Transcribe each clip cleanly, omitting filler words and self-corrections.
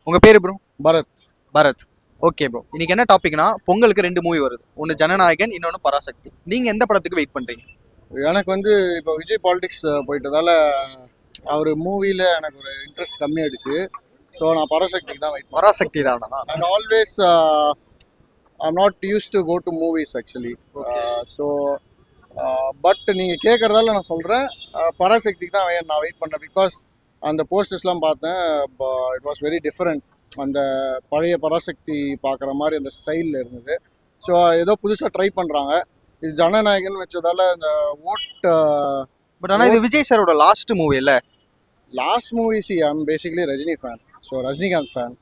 உங்க பேரு bro? Bharath. Bharath. Okay bro, இன்னைக்கு என்ன டாபிக்னா பொங்கலுக்கு 2 மூவி வருது. ஒன்னு ஜனநாயகன், இன்னொன்னு பராசக்தி. நீங்க எந்த படத்துக்கு வெயிட் பண்றீங்க? எனக்கு வந்து இப்போ விஜய் பாலிடிக்ஸ் போயிட்டதால அவர் மூவியில் எனக்கு ஒரு இன்ட்ரெஸ்ட் கம்மியாயிடுச்சு. ஸோ நான் பராசக்திக்கு தான் வெயிட் பண்ணேன். பராசக்தி தானா? And always I'm not use to go to movies actually. So but நீங்கள் கேட்குறதால நான் சொல்கிறேன், பராசக்திக்கு தான் நான் வெயிட் பண்ணேன். பிகாஸ் அந்த போஸ்டர்ஸ்லாம் பார்த்தேன், இட் வாஸ் வெரி டிஃப்ரெண்ட். அந்த பழைய பராசக்தி பார்க்குற மாதிரி அந்த ஸ்டைலில் இருந்தது. ஸோ ஏதோ புதுசாக ட்ரை பண்ணுறாங்க. இது ஜனநாயகன் வச்சதால இந்த ஓட் பட் ஆனா இது விஜய் சாரோட லாஸ்ட் மூவி இல்ல? Last movies I'm basically Rajini fan. So Rajinikanth fan.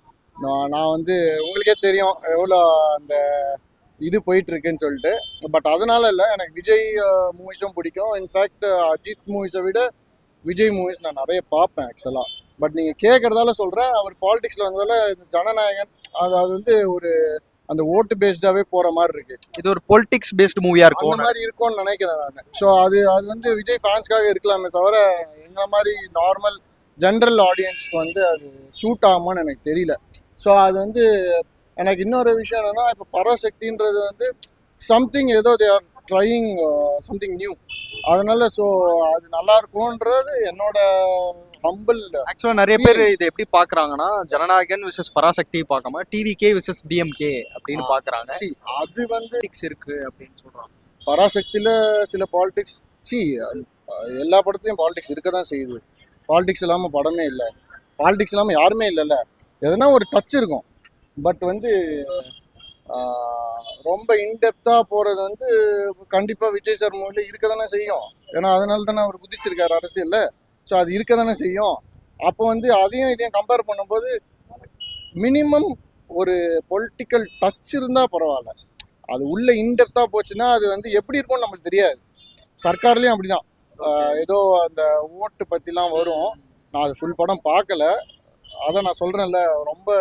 நான் வந்து உங்களுக்கே தெரியும் எவ்வளோ அந்த இது போயிட்டு இருக்குன்னு சொல்லிட்டு. பட் அதனால இல்லை, எனக்கு விஜய் மூவிஸும் பிடிக்கும். இன்ஃபேக்ட் அஜித் மூவிஸை விட விஜய் மூவிஸ் நான் நிறைய பார்ப்பேன் ஆக்சுவலாக. பட் நீங்கள் கேட்குறதால சொல்கிறேன், அவர் பாலிடிக்ஸில் வந்ததால இந்த ஜனநாயகன் அது வந்து ஒரு அந்த ஓட்டு பேஸ்டாவே போற மாதிரி இருக்கு. இது ஒரு பொலிட்டிக்ஸ் பேஸ்ட் மூவியா இருக்கும் அந்த மாதிரி இருக்கும்னு நினைக்கிறேன் நான். ஸோ அது வந்து விஜய் ஃபேன்ஸ்க்காக இருக்கலாமே தவிர எங்களை மாதிரி நார்மல் ஜென்ரல் ஆடியன்ஸ்க்கு வந்து அது சூட் ஆகுமான்னு எனக்கு தெரியல. ஸோ அது வந்து எனக்கு இன்னொரு விஷயம் என்னன்னா, இப்போ பராசக்தின்றது வந்து சம்திங் ஏதோ they are drying something new. அதனால ஸோ அது நல்லா இருக்கும்ன்றது என்னோட ஹம்பிள். ஆக்சுவலா நிறைய பேர் இது எப்படி பாக்குறாங்கன்னா, ஜனநாயகன் விசஸ் பராசக்தி பார்க்காம டிவிகே விசஸ் டிஎம்கே அப்படின்னு பாக்குறாங்க. அது வந்து இருக்கு அப்படின்னு சொல்றாங்க. பராசக்தியில சில பாலிடிக்ஸ் எல்லா படத்துலையும் பாலிடிக்ஸ் இருக்க தான் செய்யுது. பாலிடிக்ஸ் இல்லாமல் படமே இல்லை, பாலிடிக்ஸ் இல்லாமல் யாருமே இல்லைல்ல. எதனா ஒரு டச் இருக்கும். பட் வந்து ரொம்ப இன்டெப்த்தாக போகிறது வந்து கண்டிப்பாக விஜய் சார் மூவில இருக்க தானே செய்யும். ஏன்னா அதனால தானே அவர் குதிச்சிருக்காரு அரசியலில். ஸோ அது இருக்க தானே செய்யும். அப்போ வந்து அதையும் இதையும் கம்பேர் பண்ணும்போது மினிமம் ஒரு பொலிட்டிக்கல் டச் இருந்தால் பரவாயில்ல. அது உள்ள இன்டெப்த்தாக போச்சுன்னா அது வந்து எப்படி இருக்கும்னு நம்மளுக்கு தெரியாது. சர்க்கார்லேயும் அப்படிதான். ஏதோ அந்த ஓட்டு பற்றிலாம் வரும். நான் அது ஃபுல் படம் பார்க்கல, அதை நான் சொல்கிறேன்ல, ரொம்ப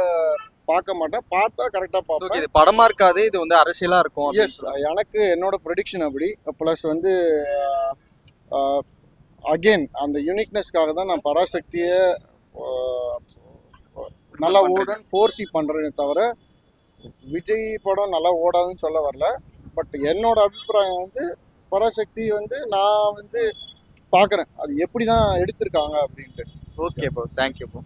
பார்க்க மாட்டேன். பார்த்தா கரெக்டாக பார்ப்பேன். இது படமா இருக்காது, இது வந்து அரசியலாக இருக்கும். எஸ், எனக்கு என்னோட ப்ரெடிக்ஷன் அப்படி. ப்ளஸ் வந்து அகெயின் அந்த யூனிக்னஸ்க்காக தான் நான் பராசக்தியை நல்லா ஓடுன்னு ஃபோர்ஸி பண்ணுறேனே தவிர விஜய் படம் நல்லா ஓடாதுன்னு சொல்ல வரல. பட் என்னோட அபிப்பிராயம் வந்து பராசக்தி வந்து நான் வந்து பார்க்குறேன் அது எப்படி தான் எடுத்திருக்காங்க அப்படின்ட்டு. Okay bro, thank you bro.